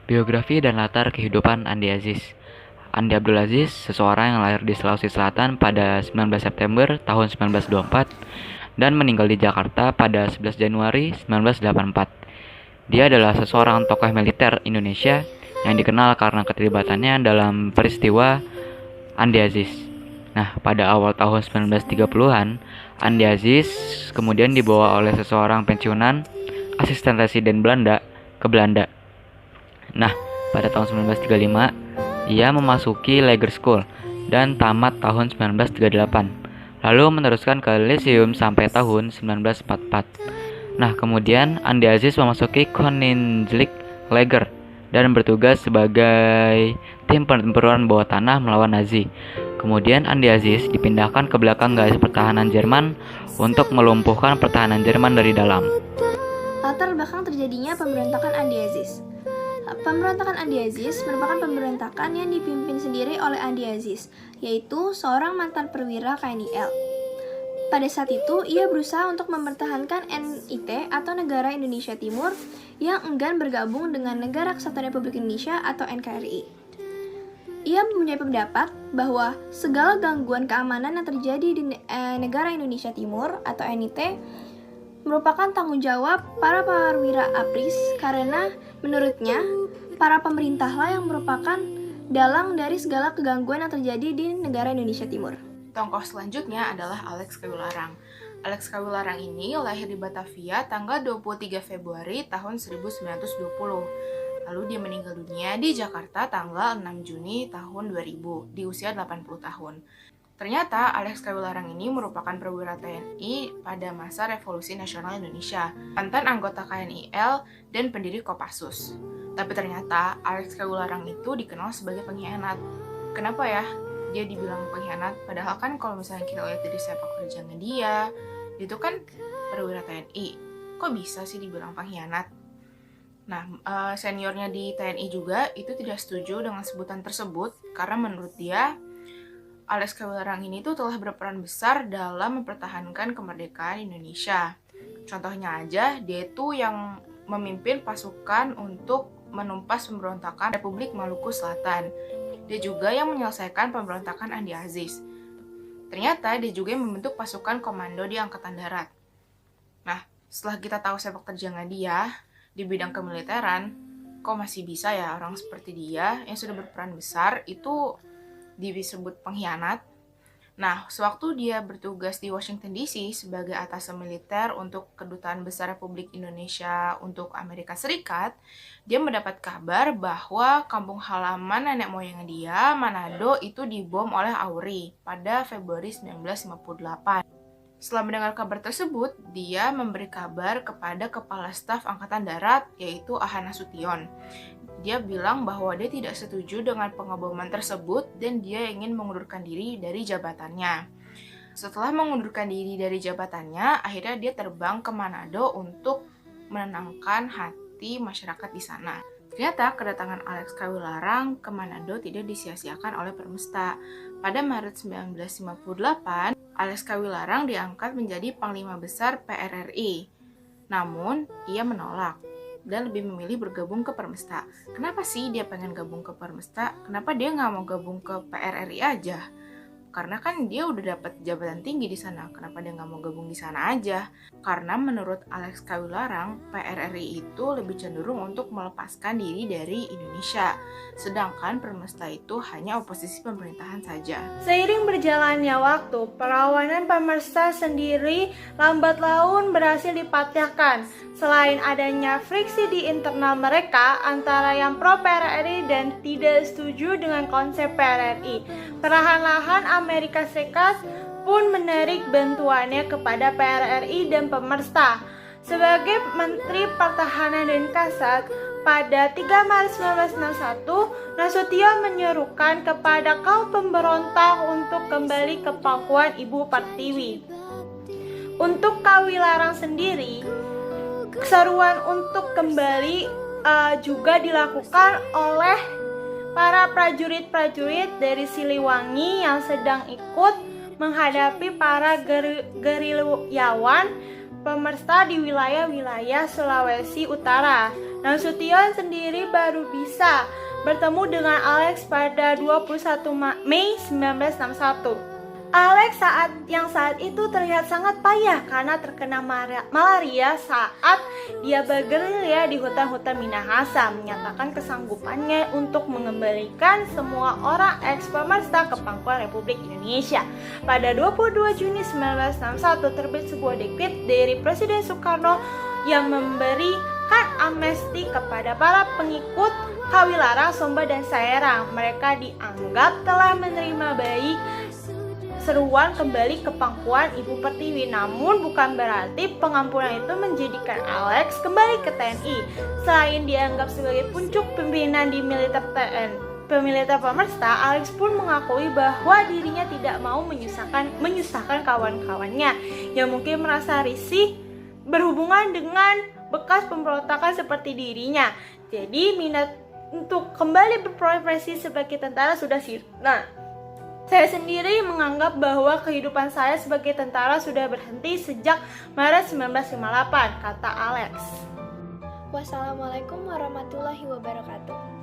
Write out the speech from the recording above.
Biografi dan latar kehidupan Andi Aziz. Andi Abdul Aziz, seseorang yang lahir di Sulawesi Selatan pada 19 September tahun 1924 dan meninggal di Jakarta pada 11 Januari 1984. Dia adalah seseorang tokoh militer Indonesia yang dikenal karena keterlibatannya dalam peristiwa Andi Aziz. Nah, pada awal tahun 1930-an, Andi Aziz kemudian dibawa oleh seseorang pensiunan asisten residen Belanda ke Belanda. Nah, pada tahun 1935, ia memasuki Lager School dan tamat tahun 1938, lalu meneruskan ke Lyceum sampai tahun 1944. Nah, kemudian Andi Aziz memasuki Koninklijke Lager dan bertugas sebagai tim pertempuran bawah tanah melawan Nazi. Kemudian Andi Aziz dipindahkan ke belakang garis pertahanan Jerman untuk melumpuhkan pertahanan Jerman dari dalam. Latar belakang terjadinya pemberontakan Andi Aziz. Pemberontakan Andi Aziz merupakan pemberontakan yang dipimpin sendiri oleh Andi Aziz, yaitu seorang mantan perwira KNIL. Pada saat itu, ia berusaha untuk mempertahankan NIT atau Negara Indonesia Timur yang enggan bergabung dengan Negara Kesatuan Republik Indonesia atau NKRI. Ia mempunyai pendapat bahwa segala gangguan keamanan yang terjadi di Negara Indonesia Timur atau NIT merupakan tanggung jawab para perwira APRIS karena menurutnya para pemerintahlah yang merupakan dalang dari segala kegangguan yang terjadi di negara Indonesia Timur. Tokoh selanjutnya adalah Alex Kawularang. Alex Kawularang ini lahir di Batavia tanggal 23 Februari tahun 1920. Lalu dia meninggal dunia di Jakarta tanggal 6 Juni tahun 2000 di usia 80 tahun. Ternyata Alex Kawularang ini merupakan perwira TNI pada masa Revolusi Nasional Indonesia, mantan anggota KNIL dan pendiri Kopassus. Tapi ternyata Alex Kawularang itu dikenal sebagai pengkhianat. Kenapa ya dia dibilang pengkhianat? Padahal kan kalau misalnya kita lihat dari sepak terjangnya dia itu kan perwira TNI. Kok bisa sih dibilang pengkhianat? Nah, seniornya di TNI juga itu tidak setuju dengan sebutan tersebut karena menurut dia Alex Kawularang ini tuh telah berperan besar dalam mempertahankan kemerdekaan Indonesia. Contohnya aja, dia tuh yang memimpin pasukan untuk menumpas pemberontakan Republik Maluku Selatan. Dia juga yang menyelesaikan pemberontakan Andi Aziz. Ternyata dia juga yang membentuk pasukan komando di Angkatan Darat. Nah, setelah kita tahu sepak terjangnya dia di bidang kemiliteran, kok masih bisa ya orang seperti dia yang sudah berperan besar itu disebut pengkhianat? Nah, sewaktu dia bertugas di Washington DC sebagai atase militer untuk Kedutaan Besar Republik Indonesia untuk Amerika Serikat, dia mendapat kabar bahwa kampung halaman nenek moyang dia, Manado, itu dibom oleh Auri pada Februari 1958. Setelah mendengar kabar tersebut, dia memberi kabar kepada Kepala Staf Angkatan Darat, yaitu Aha Nasution. Dia bilang bahwa dia tidak setuju dengan pengeboman tersebut dan dia ingin mengundurkan diri dari jabatannya. Setelah mengundurkan diri dari jabatannya, akhirnya dia terbang ke Manado untuk menenangkan hati masyarakat di sana. Ternyata kedatangan Alex Kawularang ke Manado tidak disia-siakan oleh Permesta. Pada Maret 1958, Alex Kawularang diangkat menjadi Panglima Besar PRRI. Namun, ia menolak dan lebih memilih bergabung ke Permesta. Kenapa sih dia pengen gabung ke Permesta? Kenapa dia nggak mau gabung ke PRRI aja? Karena kan dia udah dapat jabatan tinggi di sana. Kenapa dia nggak mau gabung di sana aja? Karena menurut Alex Kawularang, PRRI itu lebih cenderung untuk melepaskan diri dari Indonesia. Sedangkan Permesta itu hanya oposisi pemerintahan saja. Seiring berjalannya waktu, perlawanan Permesta sendiri lambat laun berhasil dipatahkan. Selain adanya friksi di internal mereka antara yang pro PRRI dan tidak setuju dengan konsep PRRI, perlahan-lahan Amerika Serikat pun menarik bantuannya kepada PRRI dan Pemerintah. Sebagai Menteri Pertahanan dan Kasat, pada 3 Maret 1961, Nasution menyerukan kepada kaum pemberontak untuk kembali ke pangkuan Ibu Pertiwi. Untuk Kawularang sendiri, keseruan untuk kembali juga dilakukan oleh para prajurit-prajurit dari Siliwangi yang sedang ikut menghadapi para gerilyawan pemerintah di wilayah-wilayah Sulawesi Utara. Nasution sendiri baru bisa bertemu dengan Alex pada 21 Mei 1961. Alex saat itu terlihat sangat payah karena terkena malaria saat dia bergerilya di hutan-hutan Minahasa, menyatakan kesanggupannya untuk mengembalikan semua orang eks-pemerintah ke pangkuan Republik Indonesia. Pada 22 Juni 1961 terbit sebuah dekret dari Presiden Soekarno yang memberikan amnesti kepada para pengikut Kawilarang, Somba, dan Sairang. Mereka dianggap telah menerima baik seruan kembali ke pangkuan Ibu Pertiwi. Namun bukan berarti pengampunan itu menjadikan Alex kembali ke TNI. Selain dianggap sebagai puncuk pimpinan di militer pemerintah, Alex pun mengakui bahwa dirinya tidak mau menyusahkan kawan-kawannya yang mungkin merasa risih berhubungan dengan bekas pemberontakan seperti dirinya. Jadi minat untuk kembali berprofesi sebagai tentara sudah sirna. Saya sendiri menganggap bahwa kehidupan saya sebagai tentara sudah berhenti sejak Maret 1958, kata Alex. Wassalamualaikum warahmatullahi wabarakatuh.